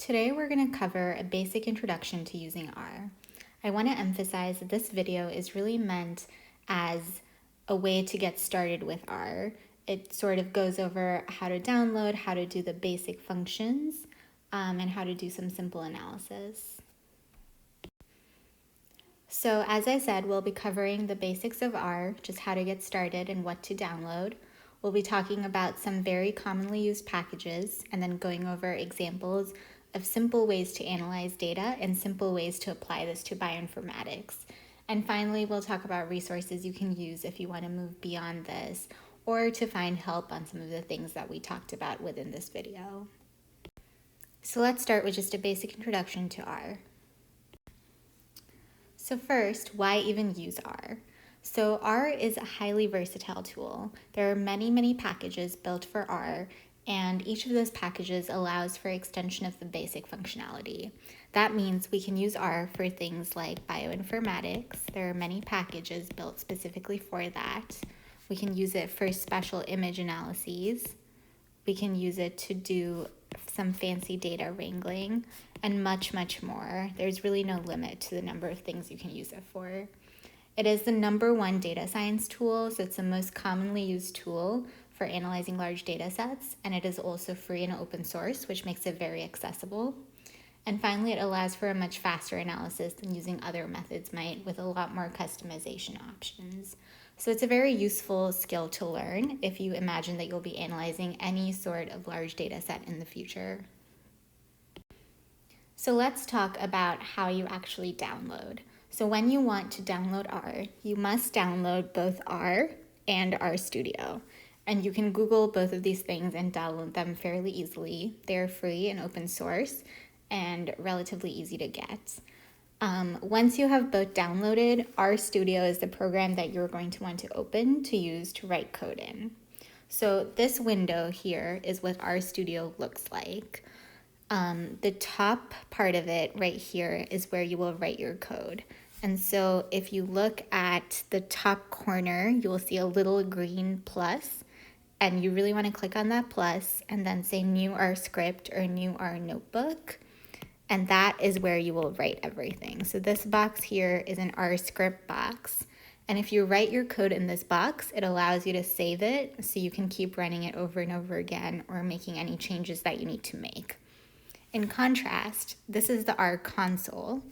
Today we're going to cover a basic introduction to using R. I want to emphasize that this video is really meant as a way to get started with R. It sort of goes over how to download, how to do the basic functions, and how to do some simple analysis. So as I said, we'll be covering the basics of R, just how to get started and what to download. We'll be talking about some very commonly used packages and then going over examples of simple ways to analyze data and simple ways to apply this to bioinformatics. And finally, we'll talk about resources you can use if you want to move beyond this or to find help on some of the things that we talked about within this video. So let's start with just a basic introduction to R. So first, why even use R? So R is a highly versatile tool. There are many packages built for R, and each of those packages allows for extension of the basic functionality. That means we can use R for things like bioinformatics. There are many packages built specifically for that. We can use it for special image analyses. We can use it to do some fancy data wrangling, and much more. There's really no limit to the number of things you can use it for. It is the #1 data science tool, so it's the most commonly used tool for analyzing large data sets, and it is also free and open source, which makes it very accessible. And finally, it allows for a much faster analysis than using other methods might, with a lot more customization options. So it's a very useful skill to learn if you imagine that you'll be analyzing any sort of large data set in the future. So let's talk about how you actually download. So when you want to download R, you must download both R and RStudio. And you can Google both of these things and download them fairly easily. They're free and open source and relatively easy to get. Once you have both downloaded, RStudio is the program that you're going to want to open to use to write code in. So this window here is what RStudio looks like. The top part of it right here is where you will write your code. And so if you look at the top corner, you will see a little green plus, and you really want to click on that plus and then say new R script or new R notebook. And that is where you will write everything. So this box here is an R script box. And if you write your code in this box, it allows you to save it so you can keep running it over and over again or making any changes that you need to make. In contrast, this is the R console.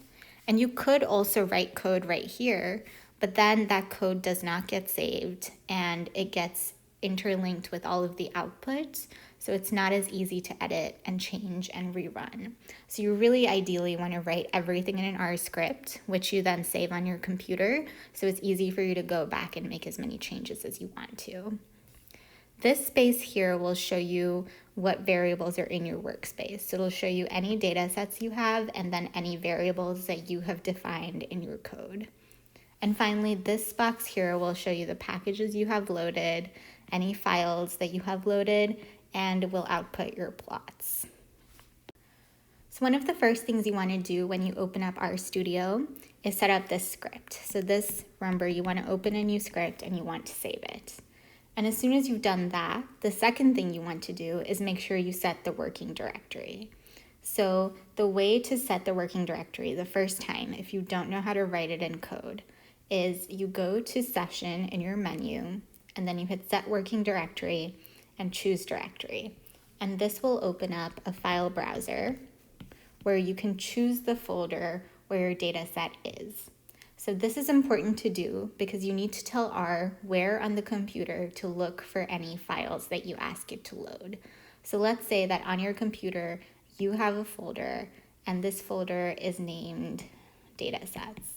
And you could also write code right here, but then that code does not get saved and it gets interlinked with all of the outputs. So it's not as easy to edit and change and rerun. So you really ideally want to write everything in an R script, which you then save on your computer. So it's easy for you to go back and make as many changes as you want to. This space here will show you what variables are in your workspace. So it'll show you any data sets you have and then any variables that you have defined in your code. And finally, this box here will show you the packages you have loaded, any files that you have loaded, and will output your plots. So one of the first things you want to do when you open up RStudio is set up this script. So this, remember, you want to open a new script and you want to save it. And as soon as you've done that, the second thing you want to do is make sure you set the working directory. So the way to set the working directory the first time, if you don't know how to write it in code, is you go to Session in your menu, and then you hit Set Working Directory and choose Directory. And this will open up a file browser where you can choose the folder where your data set is. So this is important to do because you need to tell R where on the computer to look for any files that you ask it to load. So let's say that on your computer, you have a folder, and this folder is named data sets.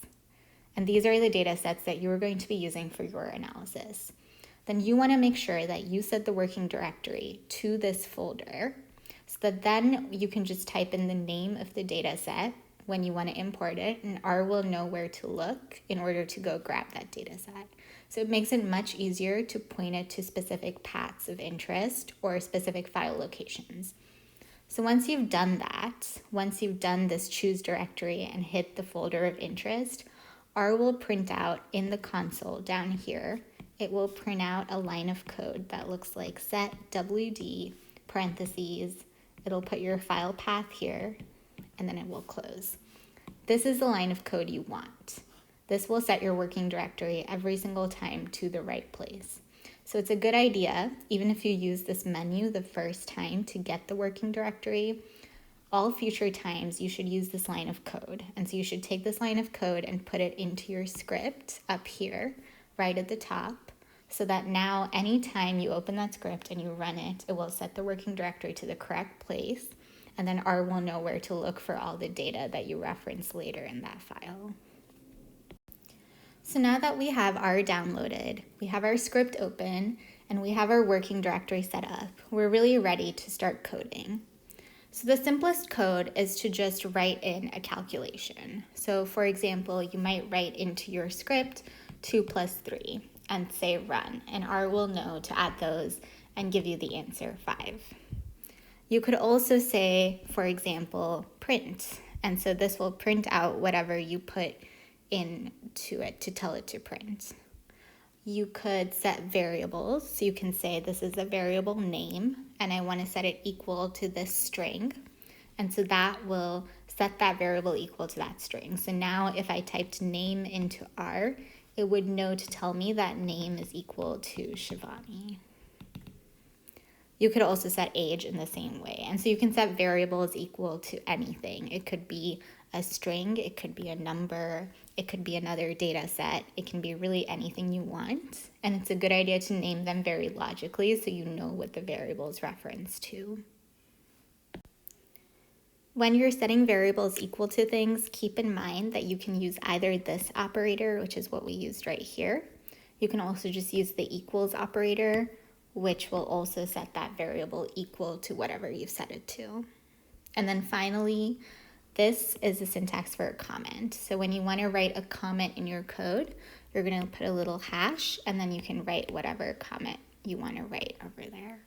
And these are the data sets that you're going to be using for your analysis. Then you want to make sure that you set the working directory to this folder so that then you can just type in the name of the data set when you want to import it, and R will know where to look in order to go grab that data set. So it makes it much easier to point it to specific paths of interest or specific file locations. So once you've done that, once you've done this choose directory and hit the folder of interest, R will print out in the console down here, it will print out a line of code that looks like set WD parentheses it'll put your file path here, and then it will close. This is the line of code you want. This will set your working directory every single time to the right place. So it's a good idea, even if you use this menu the first time to get the working directory, all future times you should use this line of code. And so you should take this line of code and put it into your script up here, right at the top, so that now anytime you open that script and you run it, it will set the working directory to the correct place, and then R will know where to look for all the data that you reference later in that file. So now that we have R downloaded, we have our script open, and we have our working directory set up, we're really ready to start coding. So the simplest code is to just write in a calculation. So for example, you might write into your script 2 plus 3 and say run, and R will know to add those and give you the answer 5. You could also say, for example, print, and so this will print out whatever you put into it to tell it to print. You could set variables, so you can say this is a variable name and I want to set it equal to this string, and so that will set that variable equal to that string. So now if I typed name into R, it would know to tell me that name is equal to Shivani. You could also set age in the same way, and so you can set variables equal to anything. It could be a string, it could be a number, it could be another data set, it can be really anything you want, and it's a good idea to name them very logically so you know what the variables reference to. When you're setting variables equal to things, keep in mind that you can use either this operator, which is what we used right here. You can also just use the equals operator, which will also set that variable equal to whatever you've set it to. And then finally, this is the syntax for a comment. So when you want to write a comment in your code, you're going to put a little hash, and then you can write whatever comment you want to write over there.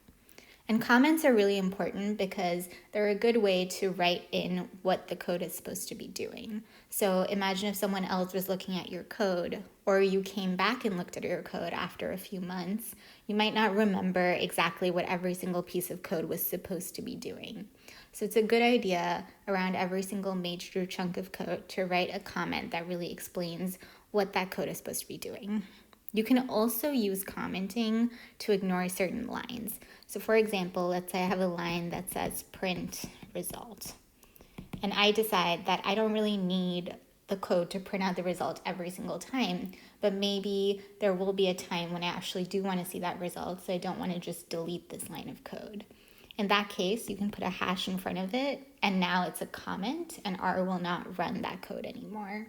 And comments are really important because they're a good way to write in what the code is supposed to be doing. So imagine if someone else was looking at your code, or you came back and looked at your code after a few months, you might not remember exactly what every single piece of code was supposed to be doing. So it's a good idea around every single major chunk of code to write a comment that really explains what that code is supposed to be doing. You can also use commenting to ignore certain lines. So for example, let's say I have a line that says print result, and I decide that I don't really need the code to print out the result every single time, but maybe there will be a time when I actually do want to see that result, so I don't want to just delete this line of code. In that case, you can put a hash in front of it, and now it's a comment, and R will not run that code anymore.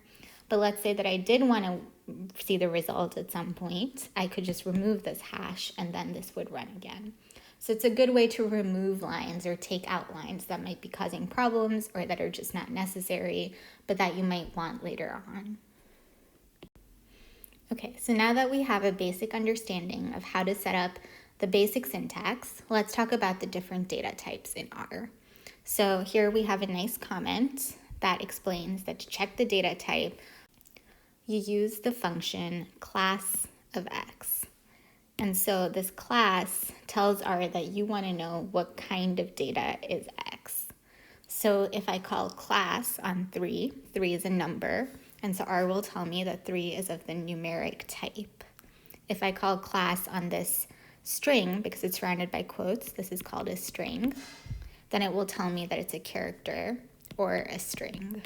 But let's say that I did want to see the result at some point, I could just remove this hash, and then this would run again. So it's a good way to remove lines or take out lines that might be causing problems or that are just not necessary, but that you might want later on. Okay, so now that we have a basic understanding of how to set up the basic syntax, let's talk about the different data types in R. So here we have a nice comment that explains that to check the data type, you use the function class of X. And so this class tells R that you want to know what kind of data is X. So if I call class on 3 is a number, and so R will tell me that 3 is of the numeric type. If I call class on this string, because it's surrounded by quotes, this is called a string, then it will tell me that it's a character or a string.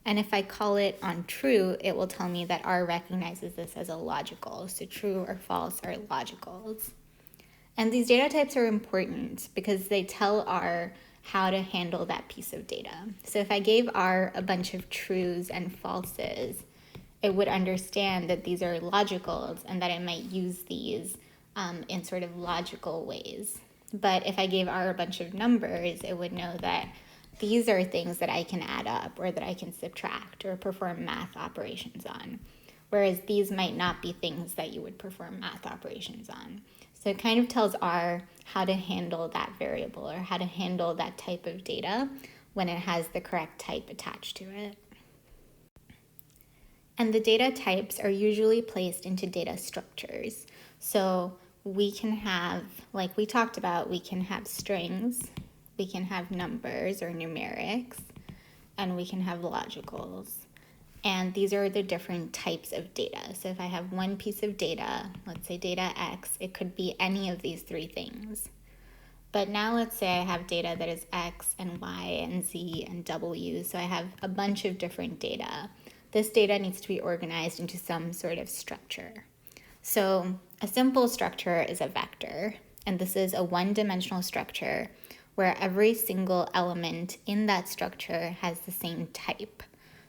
And if I call it on true, it will tell me that R recognizes this as a logical. So true or false are logicals. And these data types are important because they tell R how to handle that piece of data. So if I gave R a bunch of trues and falses, it would understand that these are logicals and that it might use these in sort of logical ways. But if I gave R a bunch of numbers, it would know that these are things that I can add up or that I can subtract or perform math operations on, whereas these might not be things that you would perform math operations on. So it kind of tells R how to handle that variable or how to handle that type of data when it has the correct type attached to it. And the data types are usually placed into data structures. So we can have, like we talked about, we can have strings, we can have numbers or numerics, and we can have logicals. And these are the different types of data. So if I have one piece of data, let's say data X, it could be any of these three things. But now let's say I have data that is X and Y and Z and W. So I have a bunch of different data. This data needs to be organized into some sort of structure. So a simple structure is a vector. And this is a one-dimensional structure where every single element in that structure has the same type.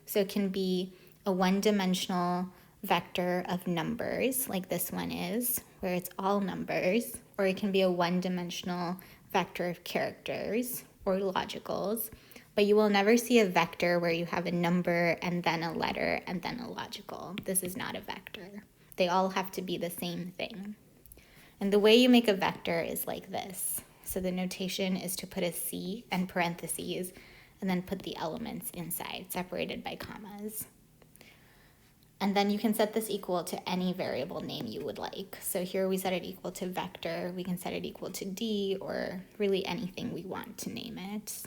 So it can be a one-dimensional vector of numbers, like this one is, where it's all numbers, or it can be a one-dimensional vector of characters or logicals, but you will never see a vector where you have a number and then a letter and then a logical. This is not a vector. They all have to be the same thing. And the way you make a vector is like this. So the notation is to put a C and parentheses and then put the elements inside, separated by commas. And then you can set this equal to any variable name you would like. So here we set it equal to vector. We can set it equal to D, or really anything we want to name it.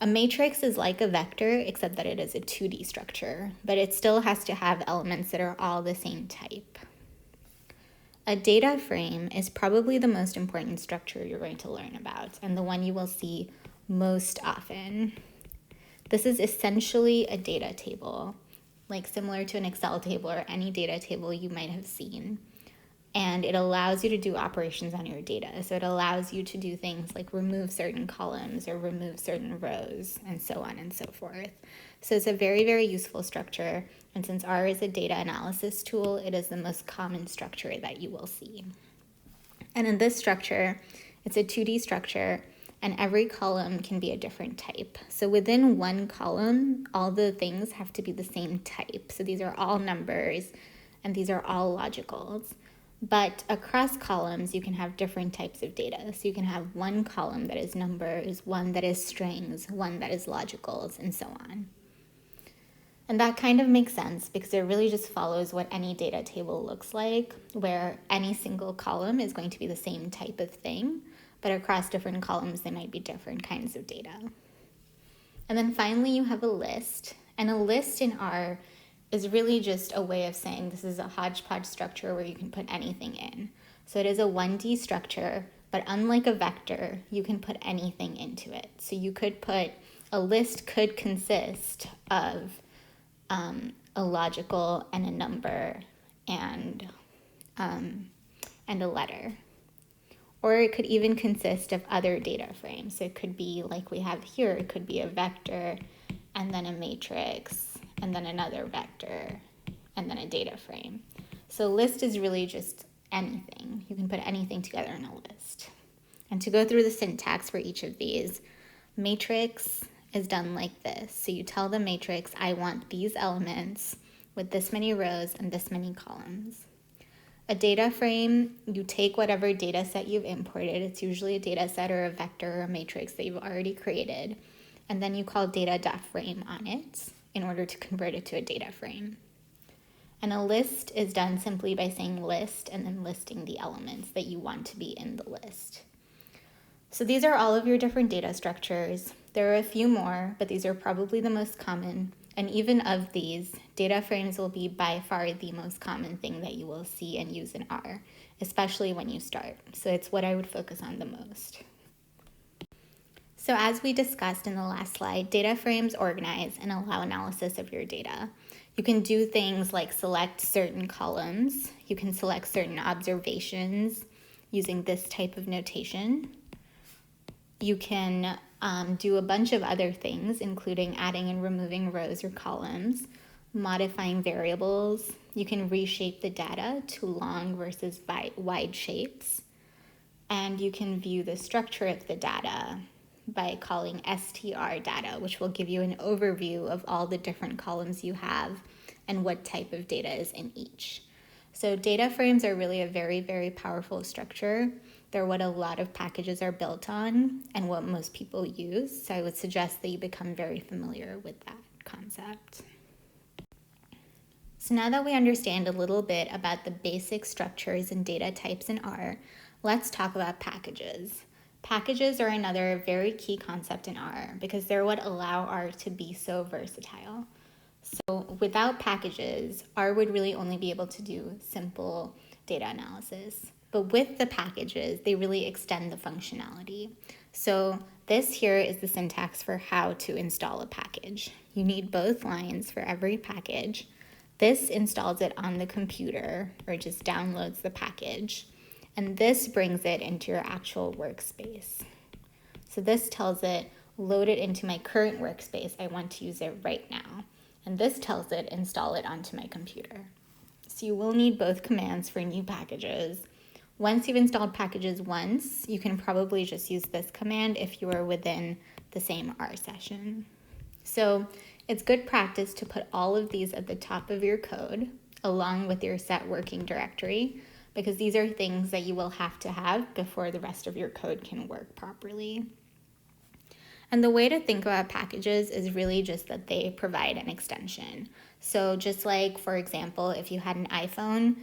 A matrix is like a vector, except that it is a 2D structure, but it still has to have elements that are all the same type. A data frame is probably the most important structure you're going to learn about, and the one you will see most often. This is essentially a data table, like similar to an Excel table or any data table you might have seen. And it allows you to do operations on your data. So it allows you to do things like remove certain columns or remove certain rows and so on and so forth. So it's a very, very useful structure. And since R is a data analysis tool, it is the most common structure that you will see. And in this structure, it's a 2D structure, and every column can be a different type. So within one column, all the things have to be the same type. So these are all numbers, and these are all logicals. But across columns, you can have different types of data. So you can have one column that is numbers, one that is strings, one that is logicals, and so on. And that kind of makes sense because it really just follows what any data table looks like, where any single column is going to be the same type of thing, but across different columns, they might be different kinds of data. And then finally, you have a list. And a list in R is really just a way of saying this is a hodgepodge structure where you can put anything in. So it is a 1D structure, but unlike a vector, you can put anything into it. So you could put, a list could consist of a logical and a number and a letter. Or it could even consist of other data frames. So it could be like we have here, it could be a vector and then a matrix and then another vector and then a data frame. So a list is really just anything. You can put anything together in a list. And to go through the syntax for each of these, matrix is done like this. So you tell the matrix, I want these elements with this many rows and this many columns. A data frame, you take whatever data set you've imported. It's usually a data set or a vector or a matrix that you've already created. And then you call data.frame on it in order to convert it to a data frame. And a list is done simply by saying list and then listing the elements that you want to be in the list. So these are all of your different data structures. There are a few more, but these are probably the most common. And even of these, data frames will be by far the most common thing that you will see and use in R, especially when you start. So it's what I would focus on the most. So as we discussed in the last slide, data frames organize and allow analysis of your data. You can do things like select certain columns. You can select certain observations using this type of notation. You can do a bunch of other things, including adding and removing rows or columns, modifying variables. You can reshape the data to long versus wide shapes. And you can view the structure of the data by calling str data, which will give you an overview of all the different columns you have and what type of data is in each. So data frames are really a very, very powerful structure. They're what a lot of packages are built on and what most people use. So I would suggest that you become very familiar with that concept. So now that we understand a little bit about the basic structures and data types in R, let's talk about packages. Packages are another very key concept in R because they're what allow R to be so versatile. So without packages, R would really only be able to do simple data analysis. But with the packages, they really extend the functionality. So this here is the syntax for how to install a package. You need both lines for every package. This installs it on the computer or just downloads the package. And this brings it into your actual workspace. So this tells it, load it into my current workspace. I want to use it right now. And this tells it, install it onto my computer. So you will need both commands for new packages. Once you've installed packages once, you can probably just use this command if you are within the same R session. So it's good practice to put all of these at the top of your code along with your set working directory, because these are things that you will have to have before the rest of your code can work properly. And the way to think about packages is really just that they provide an extension. So just like, for example, if you had an iPhone,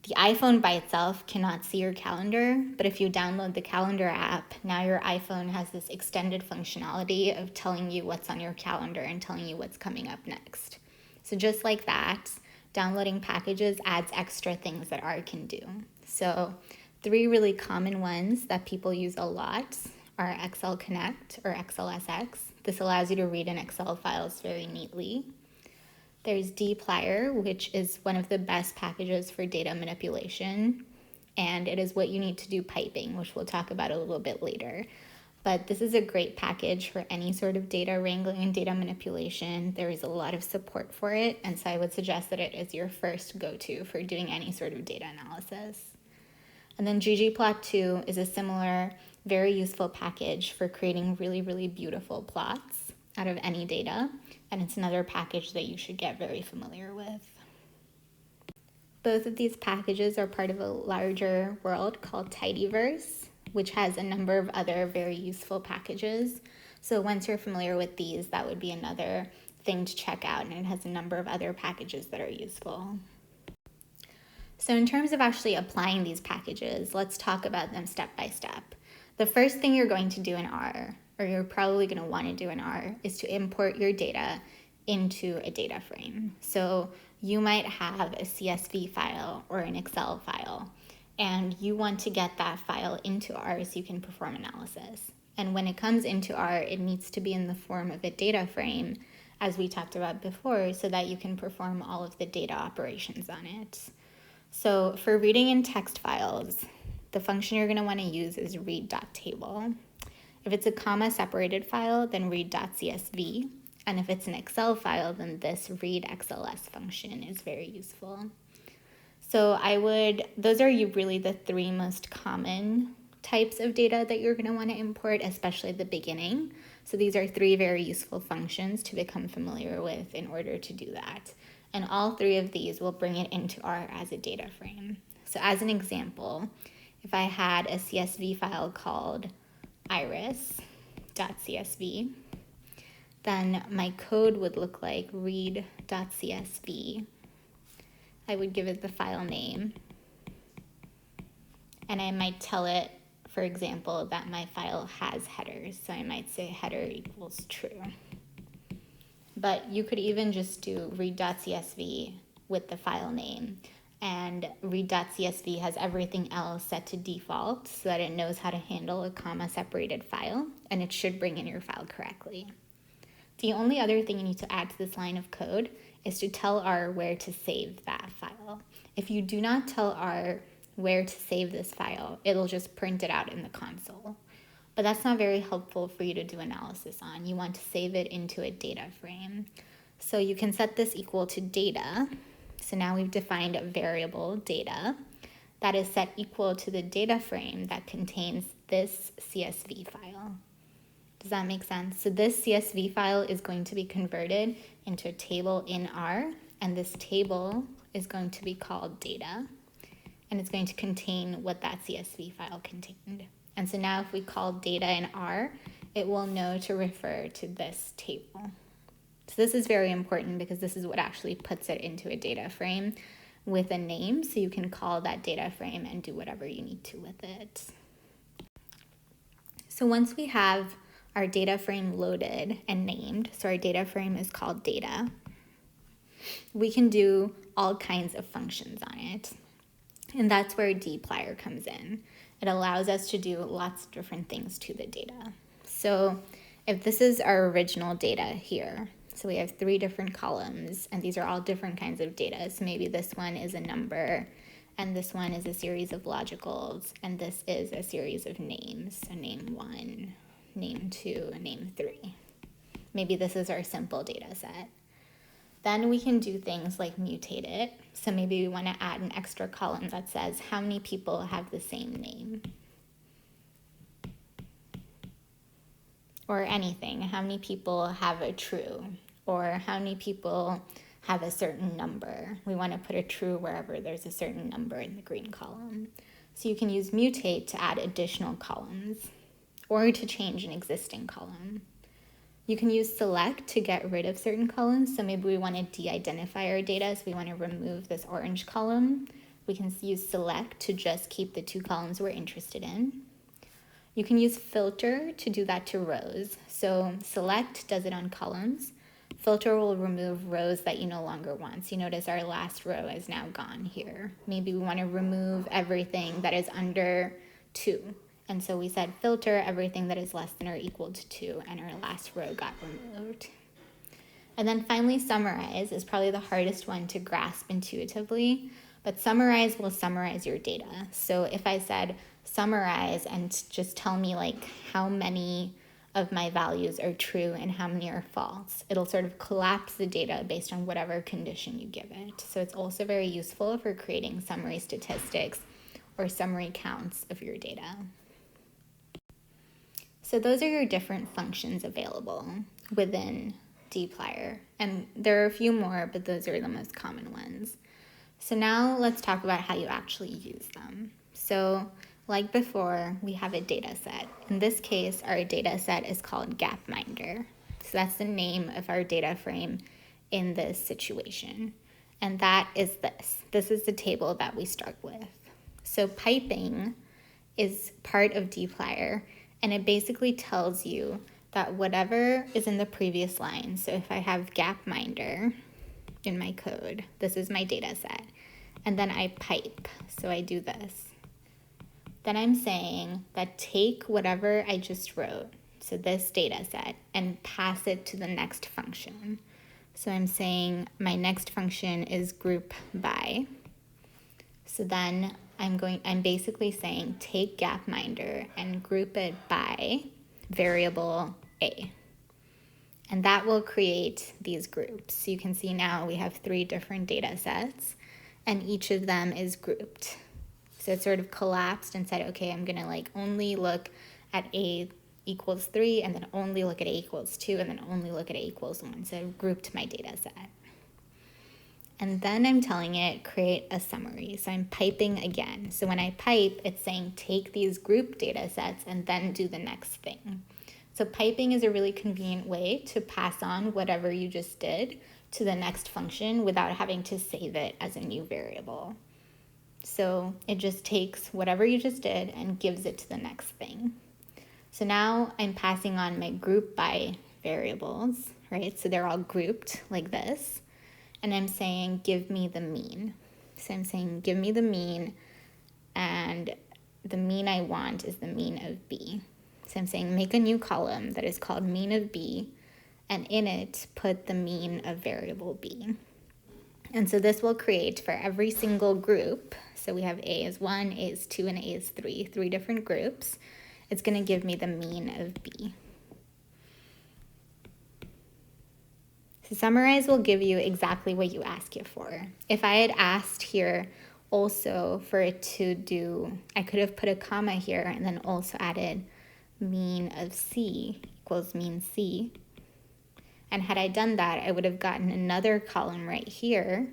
the iPhone by itself cannot see your calendar, but if you download the calendar app, now your iPhone has this extended functionality of telling you what's on your calendar and telling you what's coming up next. So just like that, downloading packages adds extra things that R can do. So 3 really common ones that people use a lot are Excel Connect or XLSX. This allows you to read in Excel files very neatly. There's dplyr, which is one of the best packages for data manipulation, and it is what you need to do piping, which we'll talk about a little bit later. But this is a great package for any sort of data wrangling and data manipulation. There is a lot of support for it, and so I would suggest that it is your first go-to for doing any sort of data analysis. And then ggplot2 is a similar, very useful package for creating really, really beautiful plots out of any data, and it's another package that you should get very familiar with. Both of these packages are part of a larger world called Tidyverse, which has a number of other very useful packages. So once you're familiar with these, that would be another thing to check out, and it has a number of other packages that are useful. So in terms of actually applying these packages, let's talk about them step by step. The first thing you're going to do in R, or you're probably going to want to do in R, is to import your data into a data frame. So you might have a CSV file or an Excel file, and you want to get that file into R so you can perform analysis. And when it comes into R, it needs to be in the form of a data frame, as we talked about before, so that you can perform all of the data operations on it. So for reading in text files, the function you're going to want to use is read.table. If it's a comma-separated file, then read.csv. And if it's an Excel file, then this readXLS function is very useful. So those are really the 3 most common types of data that you're going to want to import, especially at the beginning. So these are 3 very useful functions to become familiar with in order to do that. And all 3 of these will bring it into R as a data frame. So as an example, if I had a CSV file called iris.csv, then my code would look like read.csv. I would give it the file name, and I might tell it, for example, that my file has headers. So I might say header equals true. But you could even just do read.csv with the file name, and read.csv has everything else set to default so that it knows how to handle a comma-separated file, and it should bring in your file correctly. The only other thing you need to add to this line of code is to tell R where to save that file. If you do not tell R where to save this file, it'll just print it out in the console. But that's not very helpful for you to do analysis on. You want to save it into a data frame. So you can set this equal to data. So now we've defined a variable data that is set equal to the data frame that contains this CSV file. Does that make sense? So this CSV file is going to be converted into a table in R, and this table is going to be called data, and it's going to contain what that CSV file contained. And so now if we call data in R, it will know to refer to this table. So this is very important because this is what actually puts it into a data frame with a name, so you can call that data frame and do whatever you need to with it. So once we have our data frame loaded and named, so our data frame is called data, we can do all kinds of functions on it. And that's where dplyr comes in. It allows us to do lots of different things to the data. So if this is our original data here, so we have 3 different columns, and these are all different kinds of data. So maybe this one is a number, and this one is a series of logicals, and this is a series of names. So name 1, name 2, and name 3. Maybe this is our simple data set. Then we can do things like mutate it. So maybe we want to add an extra column that says how many people have the same name. Or anything, how many people have a true, or how many people have a certain number. We want to put a true wherever there's a certain number in the green column. So you can use mutate to add additional columns, or to change an existing column. You can use select to get rid of certain columns. So maybe we want to de-identify our data, so we want to remove this orange column. We can use select to just keep the 2 columns we're interested in. You can use filter to do that to rows. So select does it on columns. Filter will remove rows that you no longer want. So you notice our last row is now gone here. Maybe we want to remove everything that is under 2. And so we said filter everything that is less than or equal to 2, and our last row got removed. And then finally, summarize is probably the hardest one to grasp intuitively, but summarize will summarize your data. So if I said summarize and just tell me like how many of my values are true and how many are false, it'll sort of collapse the data based on whatever condition you give it. So it's also very useful for creating summary statistics or summary counts of your data. So those are your different functions available within dplyr. And there are a few more, but those are the most common ones. So now let's talk about how you actually use them. So like before, we have a data set. In this case, our data set is called Gapminder. So that's the name of our data frame in this situation. And that is this. This is the table that we start with. So piping is part of dplyr, and it basically tells you that whatever is in the previous line, so if I have Gapminder in my code, this is my data set, and then I pipe, so I do this. Then I'm saying that take whatever I just wrote, so this data set, and pass it to the next function. So I'm saying my next function is group by. So then I'm basically saying take Gapminder and group it by variable A. And that will create these groups. So you can see now we have 3 different data sets, and each of them is grouped. So it sort of collapsed and said, okay, I'm gonna like only look at A equals 3, and then only look at A equals 2, and then only look at A equals 1. So I've grouped my data set. And then I'm telling it, create a summary. So I'm piping again. So when I pipe, it's saying take these group data sets and then do the next thing. So piping is a really convenient way to pass on whatever you just did to the next function without having to save it as a new variable. So it just takes whatever you just did and gives it to the next thing. So now I'm passing on my group by variables, right? So they're all grouped like this. And I'm saying, give me the mean. So I'm saying, give me the mean, and the mean I want is the mean of B. So I'm saying, make a new column that is called mean of B, and in it, put the mean of variable B. And so this will create for every single group, so we have A is 1, A is 2, and A is 3 different groups. It's gonna give me the mean of B. So summarize will give you exactly what you ask it for. If I had asked here also for it to do, I could have put a comma here and then also added mean of C equals mean C. And had I done that, I would have gotten another column right here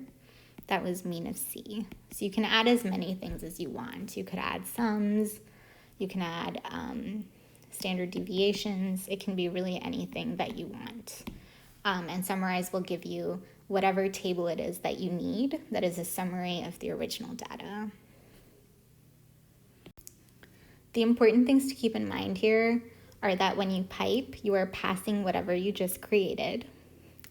that was mean of C. So you can add as many things as you want. You could add sums, you can add standard deviations. It can be really anything that you want. And summarize will give you whatever table it is that you need that is a summary of the original data. The important things to keep in mind here are that when you pipe, you are passing whatever you just created,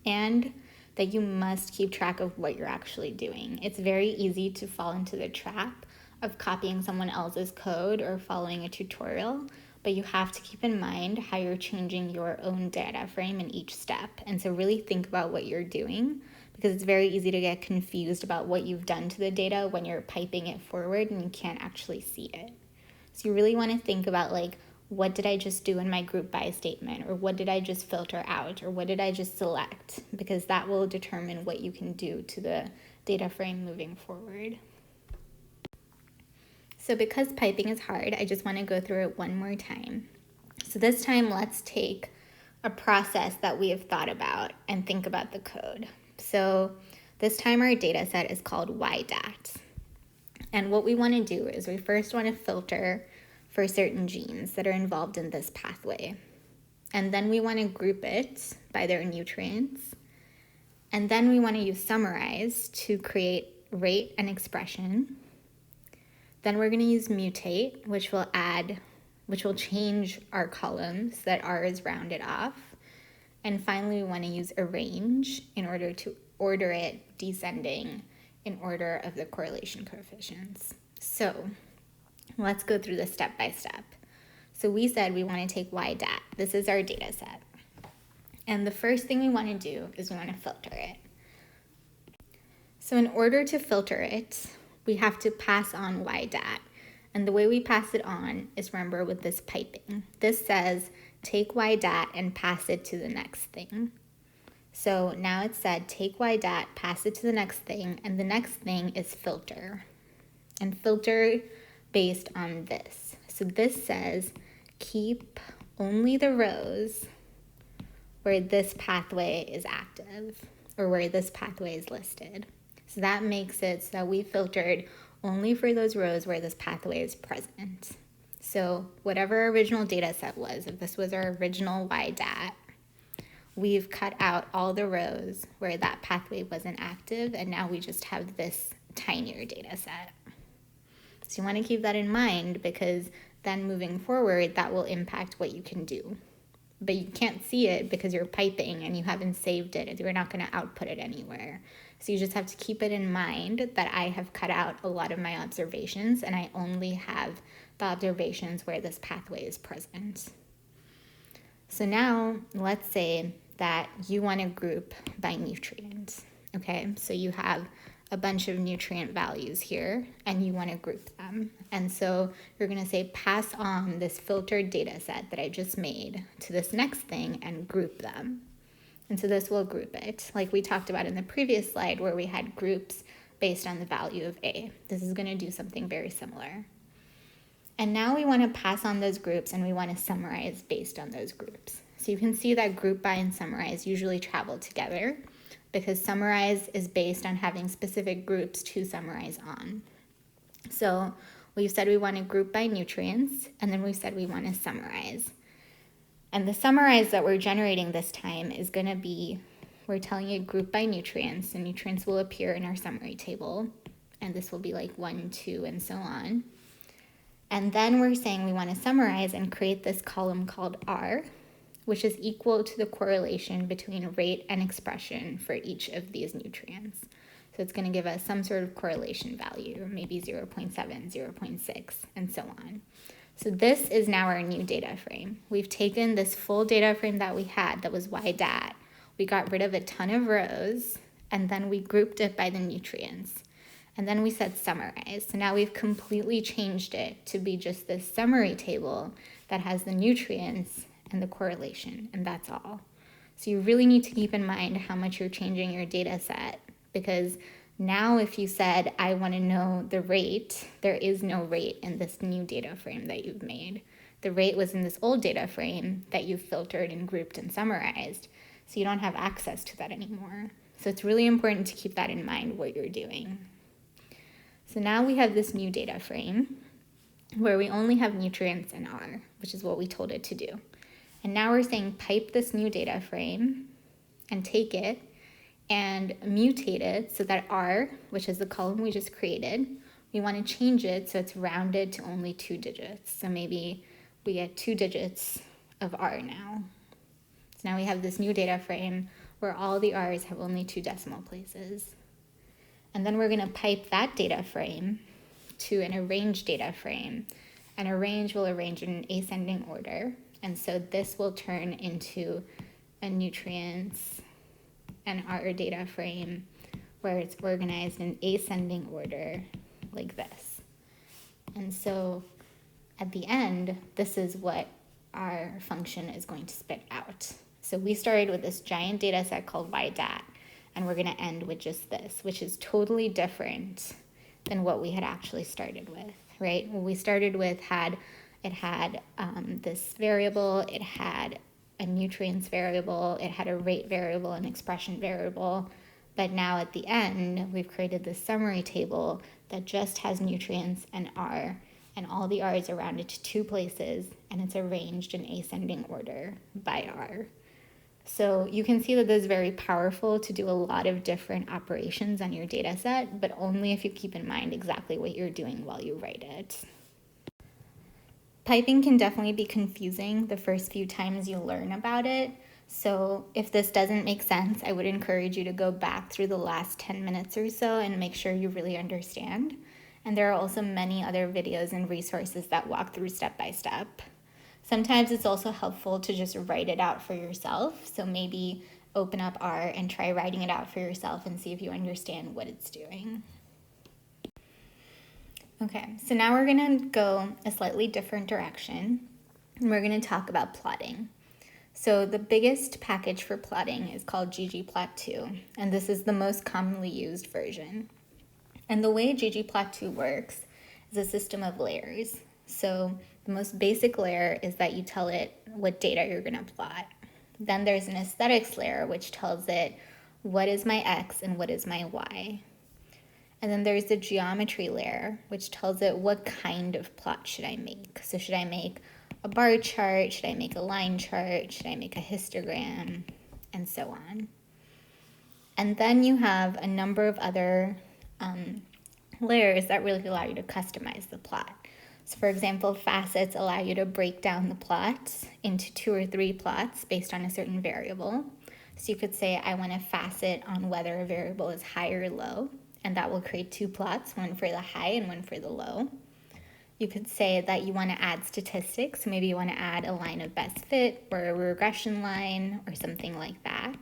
and that you must keep track of what you're actually doing. It's very easy to fall into the trap of copying someone else's code or following a tutorial, but you have to keep in mind how you're changing your own data frame in each step. And so really think about what you're doing, because it's very easy to get confused about what you've done to the data when you're piping it forward and you can't actually see it. So you really want to think about, like, what did I just do in my group by statement, or what did I just filter out, or what did I just select, because that will determine what you can do to the data frame moving forward. So because piping is hard, I just want to go through it one more time. So this time, let's take a process that we have thought about and think about the code. So this time our data set is called YDAT. And what we want to do is we first want to filter for certain genes that are involved in this pathway. And then we want to group it by their nutrients. And then we want to use summarize to create rate and expression. Then we're going to use mutate, which will change our columns that R is rounded off. And finally, we want to use arrange in order to order it descending in order of the correlation coefficients. So let's go through this step by step. So we said we want to take YDAT. This is our data set. And the first thing we want to do is we want to filter it. So in order to filter it, we have to pass on YDAT. And the way we pass it on is, remember, with this piping. This says take YDAT and pass it to the next thing. So now it said take YDAT, pass it to the next thing, and the next thing is filter. And filter based on this. So this says keep only the rows where this pathway is active, or where this pathway is listed. So that makes it so that we filtered only for those rows where this pathway is present. So whatever our original data set was, if this was our original YDAT, we've cut out all the rows where that pathway wasn't active, and now we just have this tinier data set. So you want to keep that in mind, because then moving forward, that will impact what you can do. But you can't see it because you're piping and you haven't saved it. You're not going to output it anywhere. So you just have to keep it in mind that I have cut out a lot of my observations, and I only have the observations where this pathway is present. So now let's say that you want to group by nutrients. Okay, so you have a bunch of nutrient values here and you want to group them. And so you're going to say pass on this filtered data set that I just made to this next thing and group them. And so this will group it, like we talked about in the previous slide where we had groups based on the value of A. This is going to do something very similar. And now we want to pass on those groups and we want to summarize based on those groups. So you can see that group by and summarize usually travel together, because summarize is based on having specific groups to summarize on. So we've said we want to group by nutrients, and then we've said we want to summarize. And the summarize that we're generating this time is going to be, we're telling you group by nutrients, and nutrients will appear in our summary table. And this will be like 1, 2, and so on. And then we're saying we want to summarize and create this column called R, which is equal to the correlation between rate and expression for each of these nutrients. So it's going to give us some sort of correlation value, maybe 0.7, 0.6, and so on. So this is now our new data frame. We've taken this full data frame that we had that was YDAT. We got rid of a ton of rows, and then we grouped it by the nutrients. And then we said summarize. So now we've completely changed it to be just this summary table that has the nutrients and the correlation, and that's all. So you really need to keep in mind how much you're changing your data set, because now if you said, I want to know the rate, there is no rate in this new data frame that you've made. The rate was in this old data frame that you've filtered and grouped and summarized, so you don't have access to that anymore. So it's really important to keep that in mind, what you're doing. So now we have this new data frame where we only have nutrients and R, which is what we told it to do. And now we're saying pipe this new data frame and take it and mutate it so that R, which is the column we just created, we want to change it so it's rounded to only 2 digits. So maybe we get 2 digits of R now. So now we have this new data frame where all the R's have only 2 decimal places. And then we're going to pipe that data frame to an arranged data frame. And arrange will arrange in an ascending order. And so this will turn into a nutrients and R data frame where it's organized in ascending order like this. And so at the end, this is what our function is going to spit out. So we started with this giant data set called YDAT, and we're going to end with just this, which is totally different than what we had actually started with, right? What we started with had this variable, it had a nutrients variable, it had a rate variable, an expression variable, but now at the end, we've created this summary table that just has nutrients and R, and all the R's are rounded to 2 places, and it's arranged in ascending order by R. So you can see that this is very powerful to do a lot of different operations on your data set, but only if you keep in mind exactly what you're doing while you write it. Piping can definitely be confusing the first few times you learn about it. So if this doesn't make sense, I would encourage you to go back through the last 10 minutes or so and make sure you really understand. And there are also many other videos and resources that walk through step by step. Sometimes it's also helpful to just write it out for yourself. So maybe open up R and try writing it out for yourself and see if you understand what it's doing. Okay, so now we're going to go a slightly different direction, and we're going to talk about plotting. So the biggest package for plotting is called ggplot2, and this is the most commonly used version. And the way ggplot2 works is a system of layers. So the most basic layer is that you tell it what data you're going to plot. Then there's an aesthetics layer, which tells it what is my X and what is my Y. And then there's the geometry layer, which tells it what kind of plot should I make. So should I make a bar chart? Should I make a line chart? Should I make a histogram? And so on. And then you have a number of other layers that really allow you to customize the plot. So for example, facets allow you to break down the plots into 2 or 3 plots based on a certain variable. So you could say, I want a facet on whether a variable is high or low, and that will create 2 plots, one for the high and one for the low. You could say that you want to add statistics. So maybe you want to add a line of best fit or a regression line or something like that.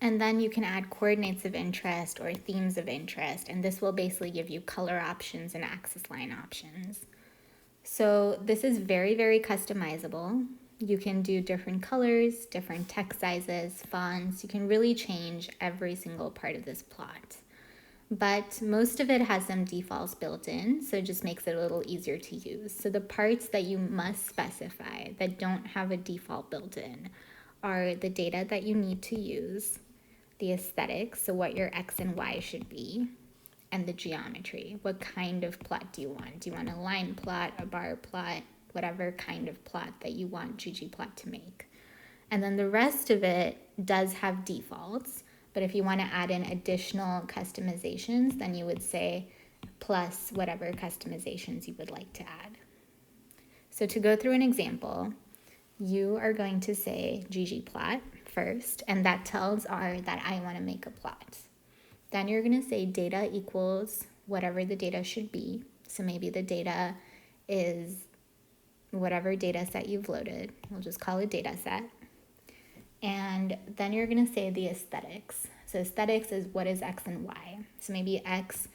And then you can add coordinates of interest or themes of interest, and this will basically give you color options and axis line options. So this is very, very customizable. You can do different colors, different text sizes, fonts. You can really change every single part of this plot. But most of it has some defaults built in, so it just makes it a little easier to use. So the parts that you must specify that don't have a default built in are the data that you need to use, the aesthetics, so what your X and Y should be, and the geometry. What kind of plot do you want? Do you want a line plot, a bar plot, whatever kind of plot that you want ggplot to make? And then the rest of it does have defaults, but if you want to add in additional customizations, then you would say plus whatever customizations you would like to add. So to go through an example, you are going to say ggplot first, and that tells R that I want to make a plot. Then you're going to say data equals whatever the data should be. So maybe the data is whatever data set you've loaded. We'll just call it data set. And then you're going to say the aesthetics. So aesthetics is what is X and Y. So maybe X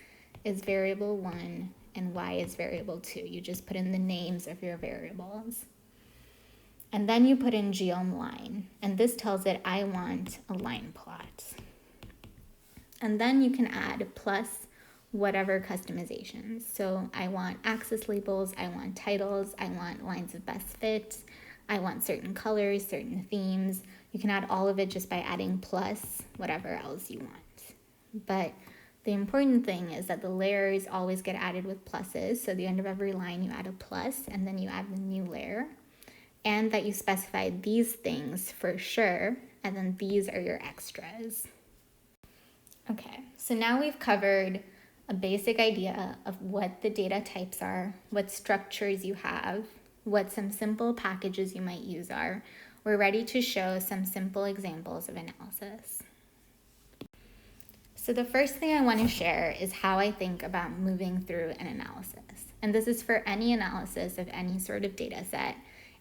is variable 1 and Y is variable 2. You just put in the names of your variables. And then you put in geom line, and this tells it I want a line plot. And then you can add plus whatever customizations. So I want axis labels, I want titles, I want lines of best fit, I want certain colors, certain themes. You can add all of it just by adding plus whatever else you want. But the important thing is that the layers always get added with pluses. So at the end of every line you add a plus, and then you add the new layer. And that you specify these things for sure, and then these are your extras. Okay, so now we've covered a basic idea of what the data types are, what structures you have, what some simple packages you might use are, we're ready to show some simple examples of analysis. So the first thing I want to share is how I think about moving through an analysis. And this is for any analysis of any sort of data set.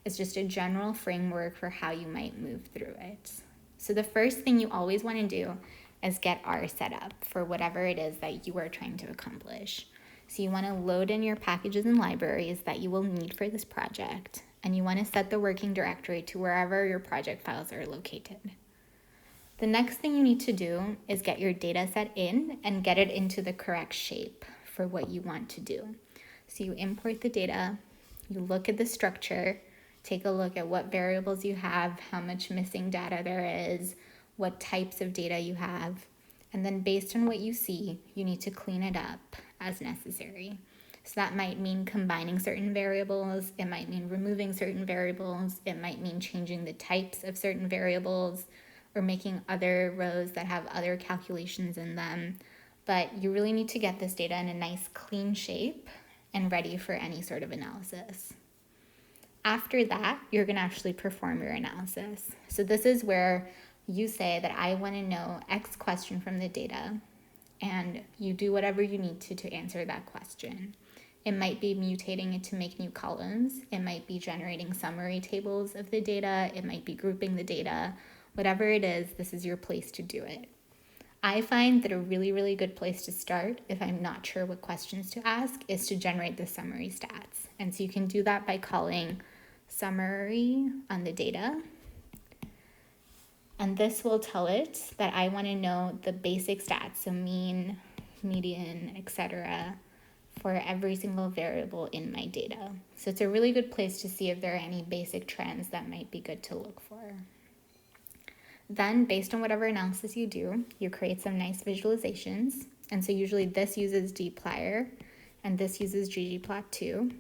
It's just a general framework for how you might move through it. So the first thing you always want to do is get R set up for whatever it is that you are trying to accomplish. So you want to load in your packages and libraries that you will need for this project, and you want to set the working directory to wherever your project files are located. The next thing you need to do is get your data set in and get it into the correct shape for what you want to do. So you import the data, you look at the structure, take a look at what variables you have, how much missing data there is, what types of data you have, and then based on what you see, you need to clean it up as necessary. So that might mean combining certain variables, it might mean removing certain variables, it might mean changing the types of certain variables, or making other rows that have other calculations in them. But you really need to get this data in a nice clean shape and ready for any sort of analysis. After that, you're going to actually perform your analysis. So this is where you say that I want to know X question from the data, and you do whatever you need to answer that question. It might be mutating it to make new columns. It might be generating summary tables of the data. It might be grouping the data. Whatever it is, this is your place to do it. I find that a really, really good place to start, if I'm not sure what questions to ask, is to generate the summary stats. And so you can do that by calling summary on the data. And this will tell it that I want to know the basic stats, so mean, median, etc., for every single variable in my data. So it's a really good place to see if there are any basic trends that might be good to look for. Then, based on whatever analysis you do, you create some nice visualizations. And so usually this uses dplyr, and this uses ggplot2.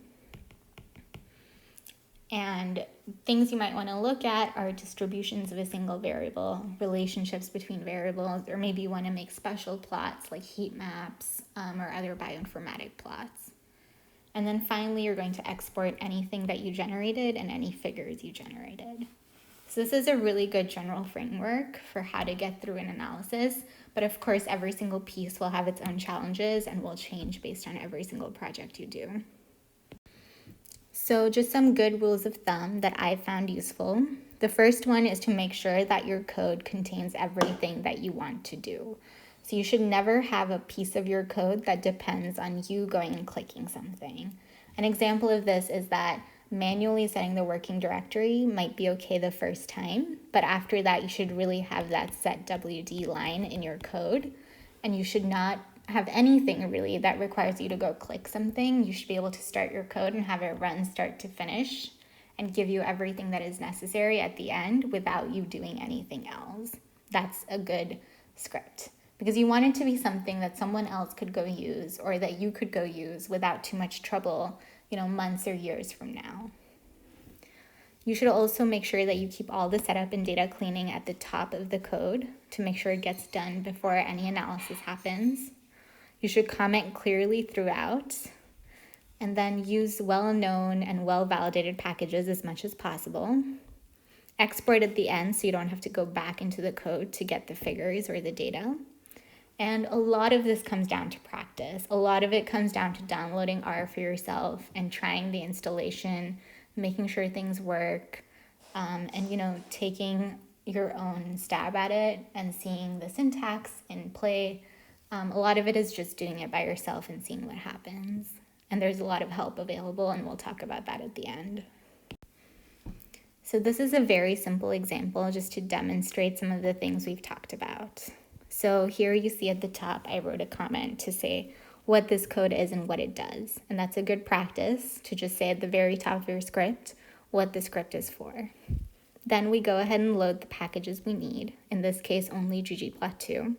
And things you might want to look at are distributions of a single variable, relationships between variables, or maybe you want to make special plots like heat maps or other bioinformatic plots. And then finally, you're going to export anything that you generated and any figures you generated. So this is a really good general framework for how to get through an analysis, but of course, every single piece will have its own challenges and will change based on every single project you do. So just some good rules of thumb that I found useful. The first one is to make sure that your code contains everything that you want to do. So you should never have a piece of your code that depends on you going and clicking something. An example of this is that manually setting the working directory might be okay the first time, but after that you should really have that set WD line in your code, and you should not have anything really that requires you to go click something. You should be able to start your code and have it run start to finish and give you everything that is necessary at the end without you doing anything else. That's a good script, because you want it to be something that someone else could go use or that you could go use without too much trouble, months or years from now. You should also make sure that you keep all the setup and data cleaning at the top of the code to make sure it gets done before any analysis happens. You should comment clearly throughout, and then use well-known and well-validated packages as much as possible. Export at the end so you don't have to go back into the code to get the figures or the data. And a lot of this comes down to practice. A lot of it comes down to downloading R for yourself and trying the installation, making sure things work, and taking your own stab at it and seeing the syntax in play. A lot of it is just doing it by yourself and seeing what happens. And there's a lot of help available, and we'll talk about that at the end. So this is a very simple example just to demonstrate some of the things we've talked about. So here you see at the top, I wrote a comment to say what this code is and what it does. And that's a good practice to just say at the very top of your script what the script is for. Then we go ahead and load the packages we need, in this case only ggplot2.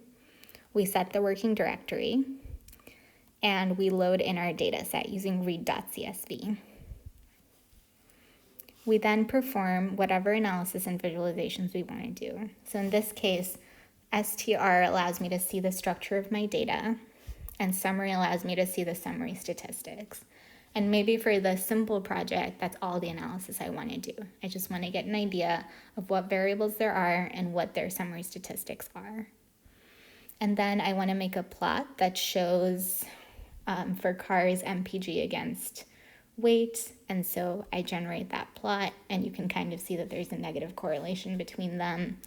We set the working directory, and we load in our data set using read.csv. We then perform whatever analysis and visualizations we want to do. So in this case, str allows me to see the structure of my data, and summary allows me to see the summary statistics. And maybe for the simple project, that's all the analysis I want to do. I just want to get an idea of what variables there are and what their summary statistics are. And then I want to make a plot that shows for cars MPG against weight. And so I generate that plot, and you can kind of see that there's a negative correlation between them.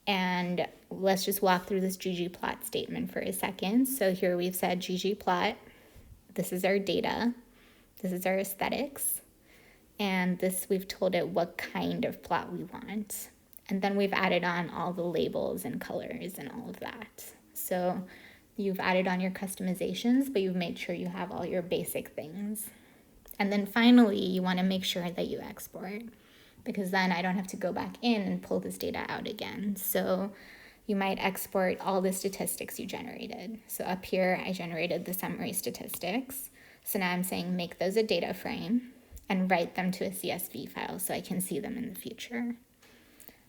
And let's just walk through this ggplot statement for a second. So here we've said ggplot, this is our data, this is our aesthetics, and this we've told it what kind of plot we want. And then we've added on all the labels and colors and all of that. So you've added on your customizations, but you've made sure you have all your basic things. And then finally, you want to make sure that you export, because then I don't have to go back in and pull this data out again. So you might export all the statistics you generated. So up here, I generated the summary statistics. So now I'm saying make those a data frame and write them to a CSV file so I can see them in the future.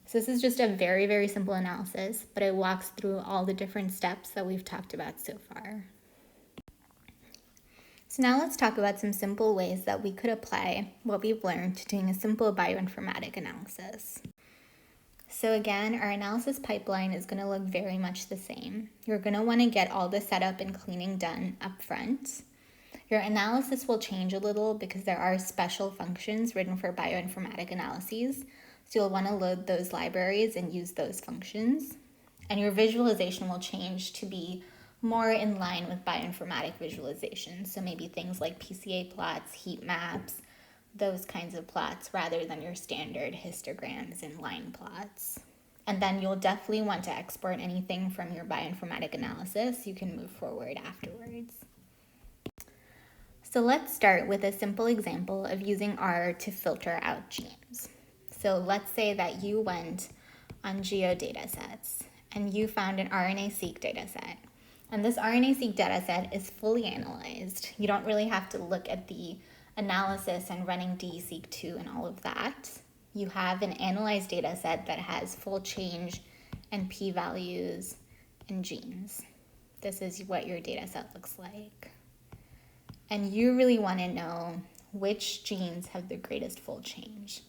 So this is just a very, very simple analysis, but it walks through all the different steps that we've talked about so far. So now let's talk about some simple ways that we could apply what we've learned to doing a simple bioinformatic analysis. So again, our analysis pipeline is going to look very much the same. You're going to want to get all the setup and cleaning done up front. Your analysis will change a little because there are special functions written for bioinformatic analyses. So you'll want to load those libraries and use those functions. And your visualization will change to be more in line with bioinformatic visualization. So maybe things like PCA plots, heat maps, those kinds of plots, rather than your standard histograms and line plots. And then you'll definitely want to export anything from your bioinformatic analysis. You can move forward afterwards. So let's start with a simple example of using R to filter out genes. So let's say that you went on geodatasets and you found an RNA-seq dataset. And this RNA-seq dataset is fully analyzed. You don't really have to look at the analysis and running DESeq2 and all of that. You have an analyzed dataset that has full change and p-values and genes. This is what your dataset looks like. And you really want to know which genes have the greatest full change.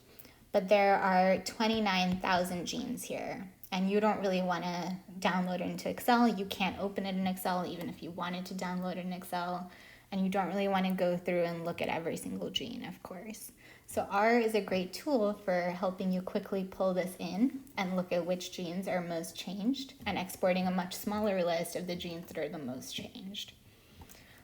But there are 29,000 genes here, and you don't really want to download it into Excel. You can't open it in Excel even if you wanted to download it in Excel, and you don't really want to go through and look at every single gene, of course. So R is a great tool for helping you quickly pull this in and look at which genes are most changed and exporting a much smaller list of the genes that are the most changed.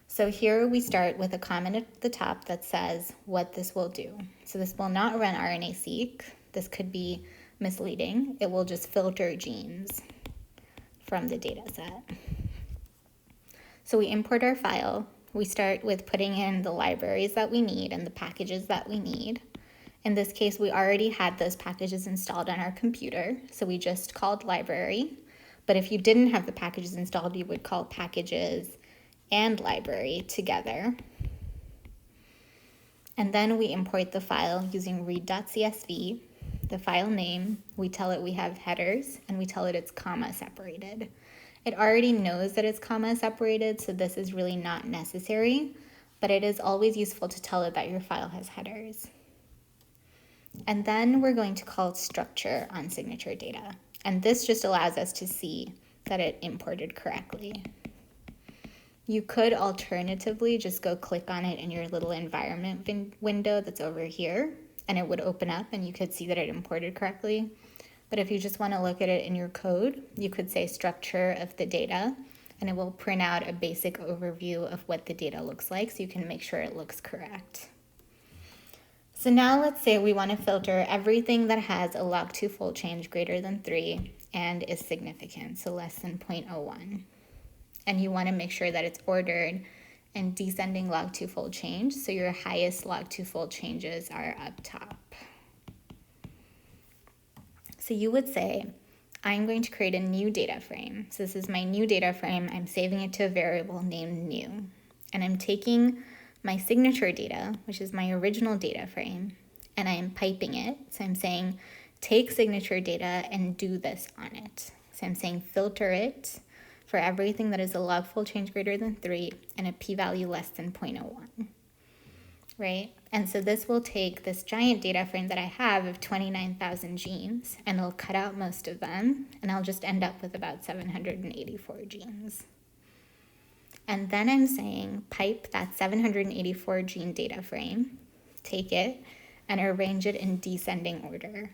So here we start with a comment at the top that says what this will do. So this will not run RNA-seq. This could be misleading. It will just filter genes from the data set. So we import our file. We start with putting in the libraries that we need and the packages that we need. In this case, we already had those packages installed on our computer, so we just called library. But if you didn't have the packages installed, you would call packages and library together. And then we import the file using read.csv. The file name, we tell it we have headers, and we tell it it's comma separated. It already knows that it's comma separated, so this is really not necessary, but it is always useful to tell it that your file has headers. And then we're going to call structure on signature data. And this just allows us to see that it imported correctly. You could alternatively just go click on it in your little environment window that's over here, and it would open up and you could see that it imported correctly. But if you just want to look at it in your code, you could say structure of the data, and it will print out a basic overview of what the data looks like so you can make sure it looks correct. So now let's say we want to filter everything that has a log2 fold change greater than 3 and is significant, so less than 0.01. And you want to make sure that it's ordered in descending log2 fold change, so your highest log2 fold changes are up top. So you would say, I'm going to create a new data frame. So this is my new data frame. I'm saving it to a variable named new. And I'm taking my signature data, which is my original data frame, and I'm piping it. So I'm saying, take signature data and do this on it. So I'm saying filter it for everything that is a log fold change greater than 3 and a p-value less than 0.01. right? And so this will take this giant data frame that I have of 29,000 genes, and it'll cut out most of them, and I'll just end up with about 784 genes. And then I'm saying pipe that 784 gene data frame, take it, and arrange it in descending order.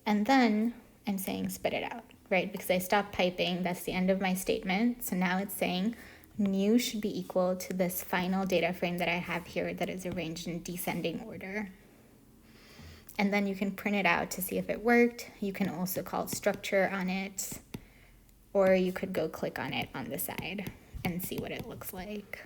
And then I'm saying spit it out, right? Because I stopped piping, that's the end of my statement. So now it's saying mu should be equal to this final data frame that I have here that is arranged in descending order. And then you can print it out to see if it worked. You can also call structure on it, or you could go click on it on the side and see what it looks like.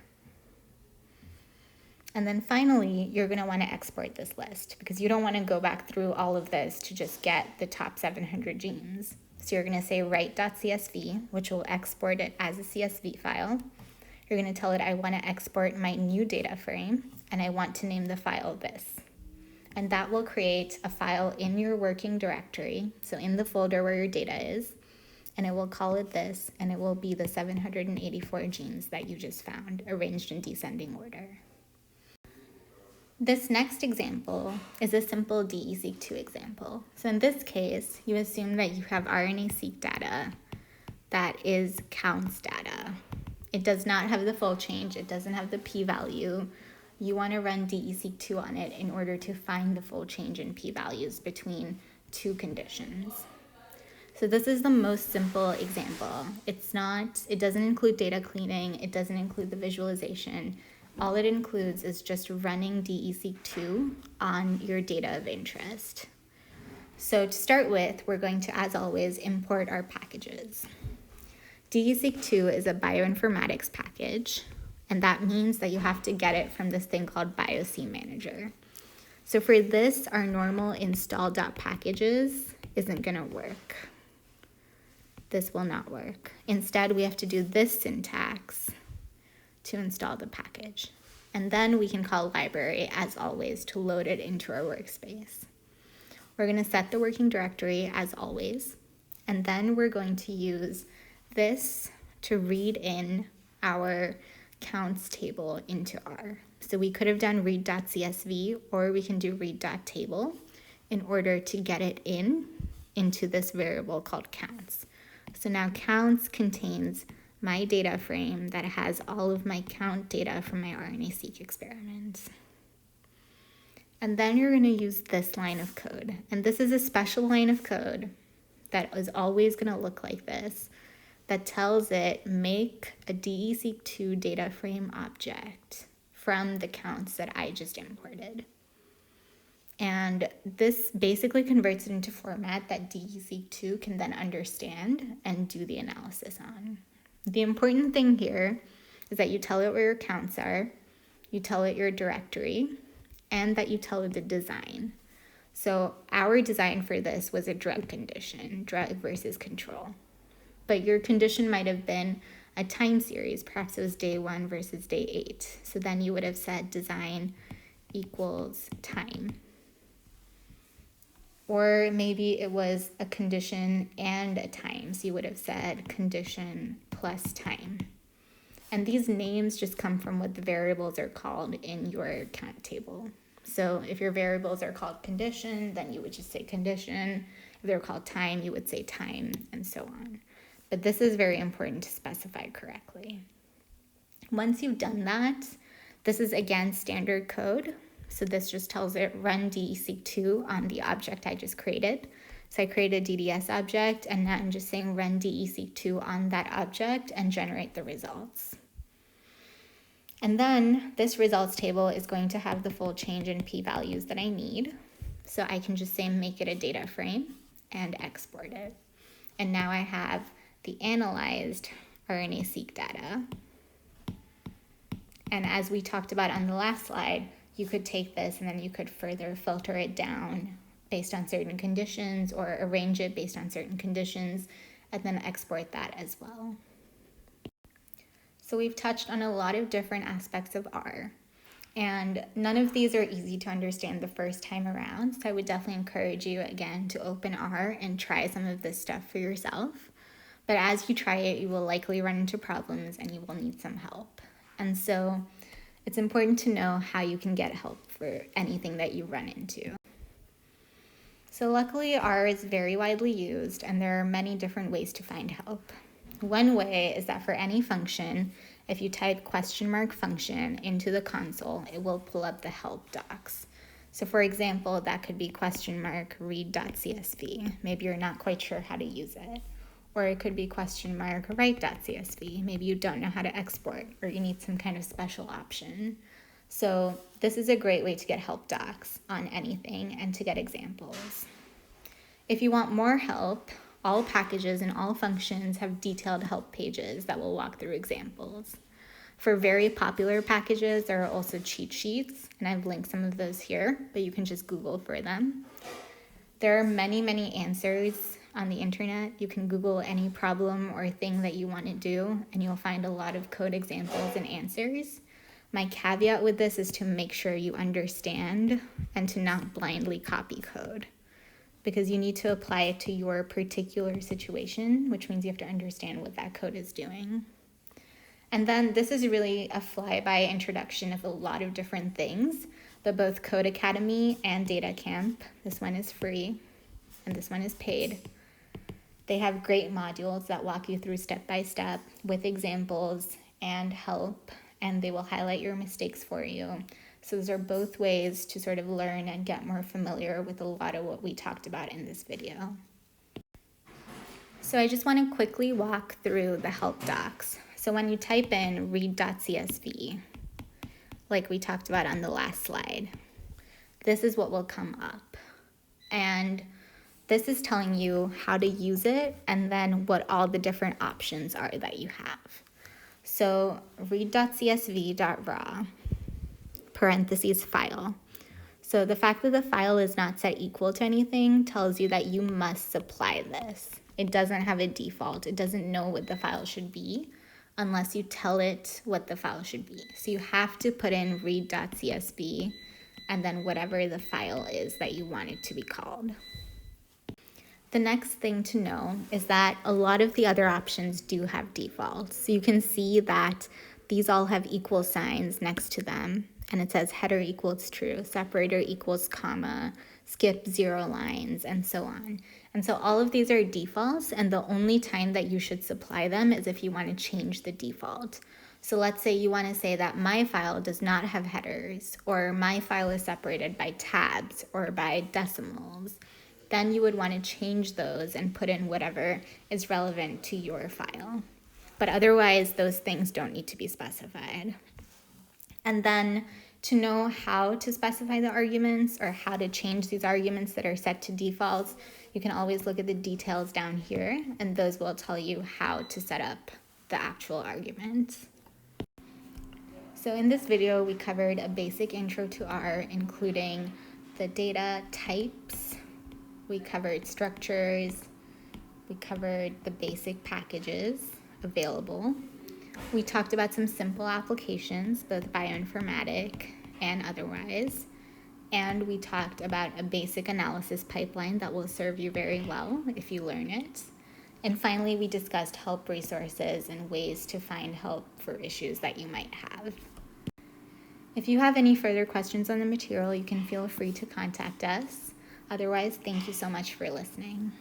And then finally, you're going to want to export this list because you don't want to go back through all of this to just get the top 700 genes. So you're going to say write.csv, which will export it as a CSV file. You're going to tell it I want to export my new data frame and I want to name the file this. And that will create a file in your working directory, so in the folder where your data is, and it will call it this, and it will be the 784 genes that you just found arranged in descending order. This next example is a simple DE-seq2 example. So in this case, you assume that you have RNA-seq data that is counts data. It does not have the full change. It doesn't have the p-value. You want to run DE-seq2 on it in order to find the full change in p-values between two conditions. So this is the most simple example. It doesn't include data cleaning. It doesn't include the visualization. All it includes is just running DE-seq2 on your data of interest. So to start with, we're going to, as always, import our packages. DE-seq2 is a bioinformatics package, and that means that you have to get it from this thing called BioC Manager. So for this, our normal install.packages isn't going to work. This will not work. Instead, we have to do this syntax to install the package. And then we can call library, as always, to load it into our workspace. We're going to set the working directory, as always, and then we're going to use this to read in our counts table into R. So we could have done read.csv, or we can do read.table in order to get it into this variable called counts. So now counts contains my data frame that has all of my count data from my RNA-seq experiments. And then you're going to use this line of code. And this is a special line of code that is always going to look like this, that tells it make a DE-seq2 data frame object from the counts that I just imported. And this basically converts it into format that DE-seq2 can then understand and do the analysis on. The important thing here is that you tell it where your counts are, you tell it your directory, and that you tell it the design. So our design for this was a drug condition, drug versus control. But your condition might have been a time series. Perhaps it was day 1 versus day 8. So then you would have said design equals time. Or maybe it was a condition and a time. So you would have said condition plus time. And these names just come from what the variables are called in your count table. So if your variables are called condition, then you would just say condition. If they're called time, you would say time, and so on. But this is very important to specify correctly. Once you've done that, this is again standard code. So this just tells it run DE-seq2 on the object I just created. So I created a DDS object, and now I'm just saying run DE-seq2 on that object and generate the results. And then this results table is going to have the full change in p-values that I need. So I can just say make it a data frame and export it. And now I have the analyzed RNA-seq data. And as we talked about on the last slide, you could take this and then you could further filter it down based on certain conditions or arrange it based on certain conditions and then export that as well. So we've touched on a lot of different aspects of R, and none of these are easy to understand the first time around. So I would definitely encourage you again to open R and try some of this stuff for yourself. But as you try it, you will likely run into problems and you will need some help. And so It's important to know how you can get help for anything that you run into. So luckily, R is very widely used, and there are many different ways to find help. One way is that for any function, if you type $function into the console, it will pull up the help docs. So for example, that could be read.csv. Maybe you're not quite sure how to use it. Or it could be write.csv. Maybe you don't know how to export, or you need some kind of special option. So this is a great way to get help docs on anything and to get examples. If you want more help, all packages and all functions have detailed help pages that will walk through examples. For very popular packages, there are also cheat sheets, and I've linked some of those here, but you can just Google for them. There are many, many answers on the internet. You can Google any problem or thing that you want to do, and you'll find a lot of code examples and answers. My caveat with this is to make sure you understand and to not blindly copy code, because you need to apply it to your particular situation, which means you have to understand what that code is doing. And then this is really a flyby introduction of a lot of different things, but both Code Academy and Data Camp, this one is free and this one is paid. They have great modules that walk you through step by step with examples and help, and they will highlight your mistakes for you. So those are both ways to sort of learn and get more familiar with a lot of what we talked about in this video. So I just want to quickly walk through the help docs. So when you type in read.csv, like we talked about on the last slide, this is what will come up. And this is telling you how to use it and then what all the different options are that you have. So read.csv.raw, parentheses file. So the fact that the file is not set equal to anything tells you that you must supply this. It doesn't have a default. It doesn't know what the file should be unless you tell it what the file should be. So you have to put in read.csv and then whatever the file is that you want it to be called. The next thing to know is that a lot of the other options do have defaults. So you can see that these all have equal signs next to them, and it says header equals true, separator equals comma, skip 0 lines, and so on. And so all of these are defaults, and the only time that you should supply them is if you want to change the default. So let's say you want to say that my file does not have headers, or my file is separated by tabs or by decimals. Then you would want to change those and put in whatever is relevant to your file. But otherwise, those things don't need to be specified. And then to know how to specify the arguments or how to change these arguments that are set to defaults, you can always look at the details down here, and those will tell you how to set up the actual arguments. So in this video, we covered a basic intro to R, including the data types. We covered structures. We covered the basic packages available. We talked about some simple applications, both bioinformatic and otherwise. And we talked about a basic analysis pipeline that will serve you very well if you learn it. And finally, we discussed help resources and ways to find help for issues that you might have. If you have any further questions on the material, you can feel free to contact us. Otherwise, thank you so much for listening.